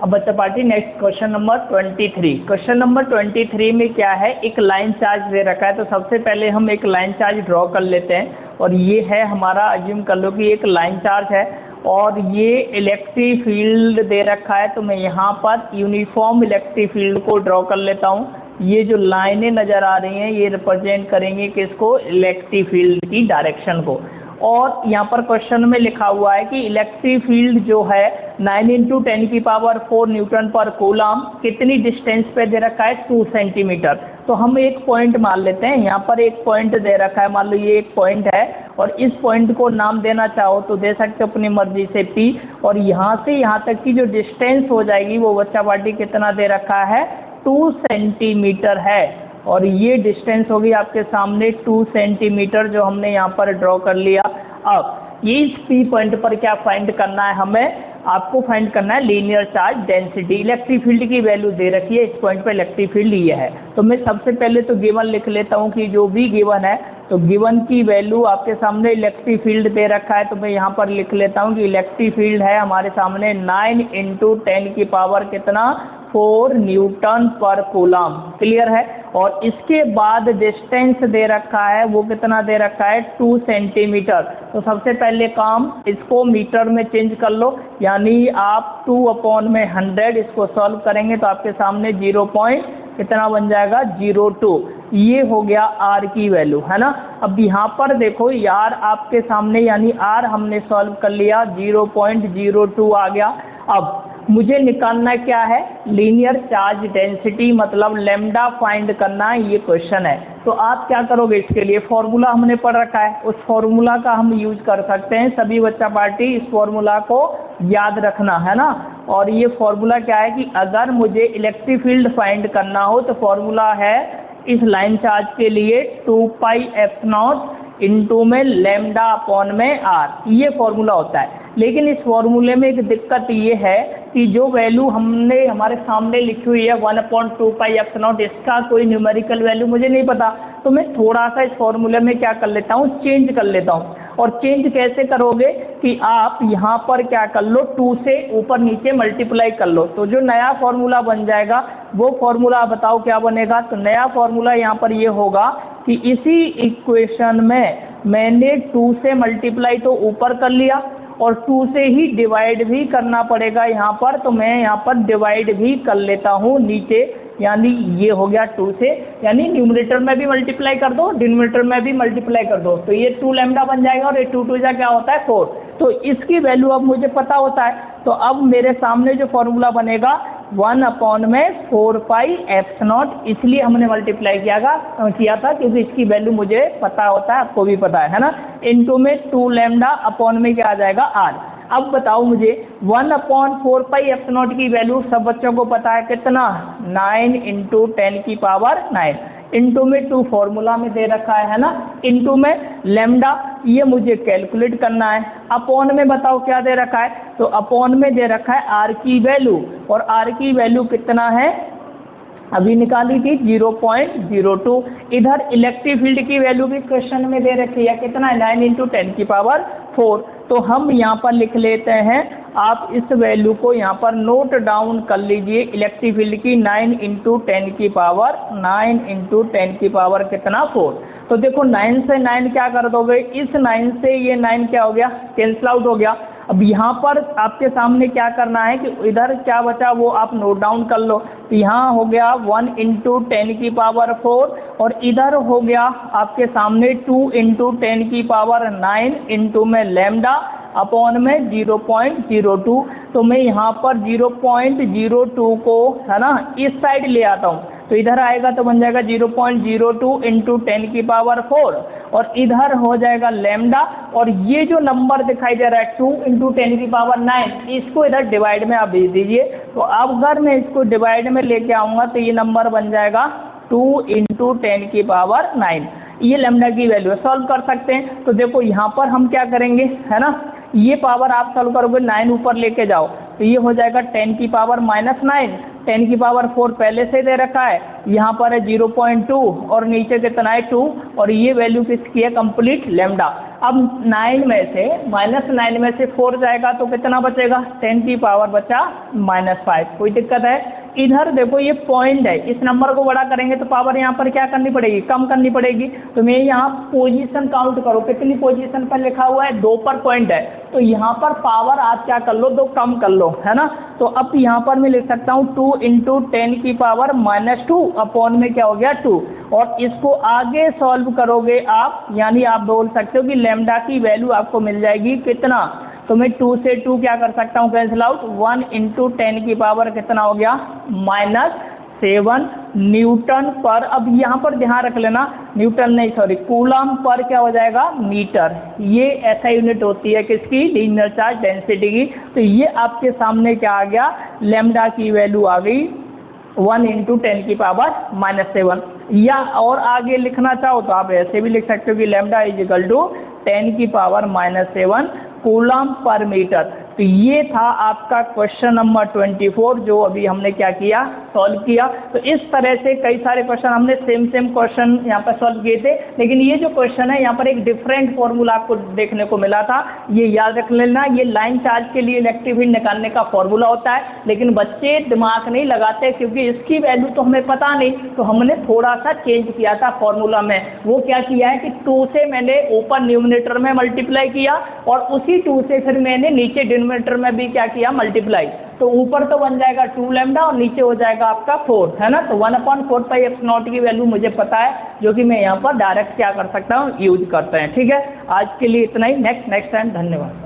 अब बच्चा party next question number 23। Question number 23 में क्या है, एक लाइन चार्ज दे रखा है। तो सबसे पहले हम एक लाइन चार्ज ड्रॉ कर लेते हैं और ये है हमारा, अज्यूम कर लो कि एक लाइन चार्ज है और ये इलेक्ट्रिक फील्ड दे रखा है। तो मैं यहाँ पर यूनिफॉर्म इलेक्ट्रिक फील्ड को ड्रॉ कर लेता हूँ। ये जो लाइनें नज़र आ रही हैं ये रिप्रेजेंट करेंगे किसको, इलेक्ट्रिक फील्ड की डायरेक्शन को। और यहाँ पर क्वेश्चन में लिखा हुआ है कि इलेक्ट्रिक फील्ड जो है 9 × 10⁴ न्यूटन पर कूलम कितनी डिस्टेंस पे दे रखा है, 2 सेंटीमीटर। तो हम एक पॉइंट मान लेते हैं, यहाँ पर एक पॉइंट दे रखा है, मान लो ये एक पॉइंट है और इस पॉइंट को नाम देना चाहो तो दे सकते हो अपनी मर्जी से P। और यहाँ से यहाँ तक की जो डिस्टेंस हो जाएगी वो बच्चा पार्टी कितना दे रखा है, 2 सेंटीमीटर है। और ये डिस्टेंस होगी आपके सामने 2 सेंटीमीटर जो हमने यहाँ पर ड्रॉ कर लिया। अब ये इस P पॉइंट पर क्या फाइंड करना है हमें, आपको फाइंड करना है linear charge density. Electric field की वैल्यू दे रखी है, इस पॉइंट पर इलेक्ट्रिक फील्ड ये है। तो मैं सबसे पहले तो गिवन लिख लेता हूँ कि जो भी गिवन है तो गिवन की वैल्यू आपके सामने इलेक्ट्रिक फील्ड दे रखा है। तो मैं यहाँ पर लिख लेता हूँ कि इलेक्ट्रिक फील्ड है हमारे सामने 9 × 10⁴ कितना, 4 न्यूटन पर कूलम। क्लियर है। और इसके बाद डिस्टेंस दे रखा है, वो कितना दे रखा है, 2 सेंटीमीटर। तो सबसे पहले काम इसको मीटर में चेंज कर लो, यानी आप 2/100 इसको सॉल्व करेंगे तो आपके सामने 0 कितना बन जाएगा, 0.2। ये हो गया R की वैल्यू, है ना। अब यहाँ पर देखो R आपके सामने, यानी R हमने सॉल्व कर लिया, 0.02 आ गया। अब मुझे निकालना क्या है, लीनियर चार्ज डेंसिटी, मतलब लैम्डा फाइंड करना है, ये क्वेश्चन है। तो आप क्या करोगे, इसके लिए फॉर्मूला हमने पढ़ रखा है, उस फॉर्मूला का हम यूज कर सकते हैं। सभी बच्चा पार्टी इस फॉर्मूला को याद रखना, है ना। और ये फॉर्मूला क्या है कि अगर मुझे इलेक्ट्रिक फील्ड फाइंड करना हो तो फॉर्मूला है इस लाइन चार्ज के लिए 2πf0 इंटू में λ/r, ये फॉर्मूला होता है। लेकिन इस फॉर्मूले में एक दिक्कत ये है कि जो वैल्यू हमने हमारे सामने लिखी हुई है 1/2πf0, इसका कोई न्यूमेरिकल वैल्यू मुझे नहीं पता। तो मैं थोड़ा सा इस फॉर्मूले में क्या कर लेता हूँ, चेंज कर लेता हूँ। और चेंज कैसे करोगे कि आप यहाँ पर क्या कर लो, 2 से ऊपर नीचे मल्टीप्लाई कर लो, तो जो नया फॉर्मूला बन जाएगा वो फॉर्मूला बताओ क्या बनेगा। तो नया फॉर्मूला यहाँ पर ये होगा कि इसी इक्वेशन में मैंने 2 से मल्टीप्लाई तो ऊपर कर लिया और 2 से ही डिवाइड भी करना पड़ेगा यहाँ पर। तो मैं यहाँ पर डिवाइड भी कर लेता हूँ नीचे, यानी ये हो गया 2 से, यानी न्यूमरेटर में भी मल्टीप्लाई कर दो, डिनोमिनेटर में भी मल्टीप्लाई कर दो, तो ये 2 लैम्डा बन जाएगा और ये 2 2 क्या होता है 4। तो इसकी वैल्यू अब मुझे पता होता है। तो अब मेरे सामने जो फॉर्मूला बनेगा 1/4πf0, इसलिए हमने मल्टीप्लाई किया था क्योंकि इसकी वैल्यू मुझे पता होता है, आपको भी पता है ना। इनटू में 2 लैम्डा अपॉन में क्या आ जाएगा, r। अब बताओ मुझे 1/4πf0 की वैल्यू सब बच्चों को पता है कितना, 9 × 10⁹, इंटू में 2 फॉर्मूला में दे रखा है ना, इंटू में लैम्डा, ये मुझे कैलकुलेट करना है। अपॉन में बताओ क्या दे रखा है, तो अपॉन में दे रखा है R की वैल्यू, और R की वैल्यू कितना है, अभी निकाली थी 0.02। इधर इलेक्ट्रिक फील्ड की वैल्यू भी क्वेश्चन में दे रखी है, कितना है, 9 × 10⁴। तो हम यहाँ पर लिख लेते हैं, आप इस वैल्यू को यहाँ पर नोट डाउन कर लीजिए, इलेक्ट्रिक फील्ड की 9 × 10⁴ कितना, 4। तो देखो 9 से 9 क्या कर दोगे, इस 9 से ये 9 क्या हो गया, कैंसिल आउट हो गया। अब यहाँ पर आपके सामने क्या करना है कि इधर क्या बचा वो आप नोट डाउन कर लो। तो यहाँ हो गया 1 × 10⁴, और इधर हो गया आपके सामने 2 × 10⁹, इंटू में लैम्डा अपॉन में 0.02। तो मैं यहाँ पर 0.02 को, है ना, इस साइड ले आता हूँ, तो इधर आएगा तो बन जाएगा 0.02 × 10⁴, और इधर हो जाएगा लैम्डा, और ये जो नंबर दिखाई दे रहा है 2 × 10⁹, इसको इधर डिवाइड में आप भेज दीजिए। तो अब अगर मैं इसको डिवाइड में लेके आऊँगा तो ये नंबर बन जाएगा 2 × 10⁹। ये लैम्डा की वैल्यू है, सॉल्व कर सकते हैं। तो देखो यहाँ पर हम क्या करेंगे, है ना, ये पावर आप सॉल्व करोगे, 9 ऊपर लेके जाओ तो ये हो जाएगा 10⁻⁹, 10 की पावर 4 पहले से दे रखा है, यहाँ पर है 0.2 और नीचे कितना है 2 और ये वैल्यू किसकी है कंप्लीट लैम्डा। अब 9 में से -9 में से 4 जाएगा तो कितना बचेगा 10 की पावर बचा -5। कोई दिक्कत है? इधर देखो ये पॉइंट है, इस नंबर को बड़ा करेंगे तो पावर यहाँ पर क्या करनी पड़ेगी कम करनी पड़ेगी। तो मैं यहाँ पोजीशन काउंट करो कितनी पोजीशन पर लिखा हुआ है 2 पर पॉइंट है, तो यहाँ पर पावर आप क्या कर लो 2 कम कर लो है ना। तो अब यहाँ पर मैं लिख सकता हूँ 2 × 10 की पावर -2 अपॉन में क्या हो गया 2। और इसको आगे सॉल्व करोगे आप, यानी आप बोल सकते हो कि लैम्डा की वैल्यू आपको मिल जाएगी कितना, तो मैं 2 से 2 क्या कर सकता हूँ कैंसिल आउट, 1 × 10 की पावर कितना हो गया -7 न्यूटन पर। अब यहाँ पर ध्यान रख लेना न्यूटन नहीं सॉरी कूलम पर क्या हो जाएगा मीटर। ये ऐसा यूनिट होती है किसकी लीनियर चार्ज डेंसिटी की। तो ये आपके सामने क्या आ गया लैम्डा की वैल्यू आ गई 1 × 10 की पावर -7। या और आगे लिखना चाहो तो आप ऐसे भी लिख सकते हो कि लैम्डा = 10 की पावर -7 कूलम पर मीटर। तो ये था आपका क्वेश्चन नंबर 24 जो अभी हमने क्या किया सॉल्व किया। तो इस तरह से कई सारे क्वेश्चन हमने सेम क्वेश्चन यहाँ पर सॉल्व किए थे, लेकिन ये जो क्वेश्चन है यहाँ पर एक डिफरेंट फॉर्मूला आपको देखने को मिला था। ये याद रख लेना, ये लाइन चार्ज के लिए इलेक्ट्रिक फील्ड निकालने का फॉर्मूला होता है, लेकिन बच्चे दिमाग नहीं लगाते क्योंकि इसकी वैल्यू तो हमें पता नहीं, तो हमने थोड़ा सा चेंज किया था फॉर्मूला में। वो क्या किया है कि 2 से मैंने ऊपर न्यूमरेटर में मल्टीप्लाई किया और उसी 2 से फिर मैंने नीचे डिनोमिनेटर में भी क्या किया मल्टीप्लाई। तो ऊपर तो बन जाएगा 2 लैम्डा और नीचे हो जाएगा आपका 4 है ना। तो 1/4π/0 की वैल्यू मुझे पता है, जो कि मैं यहाँ पर डायरेक्ट क्या कर सकता हूँ यूज करते हैं। ठीक है, आज के लिए इतना ही। Next time. धन्यवाद।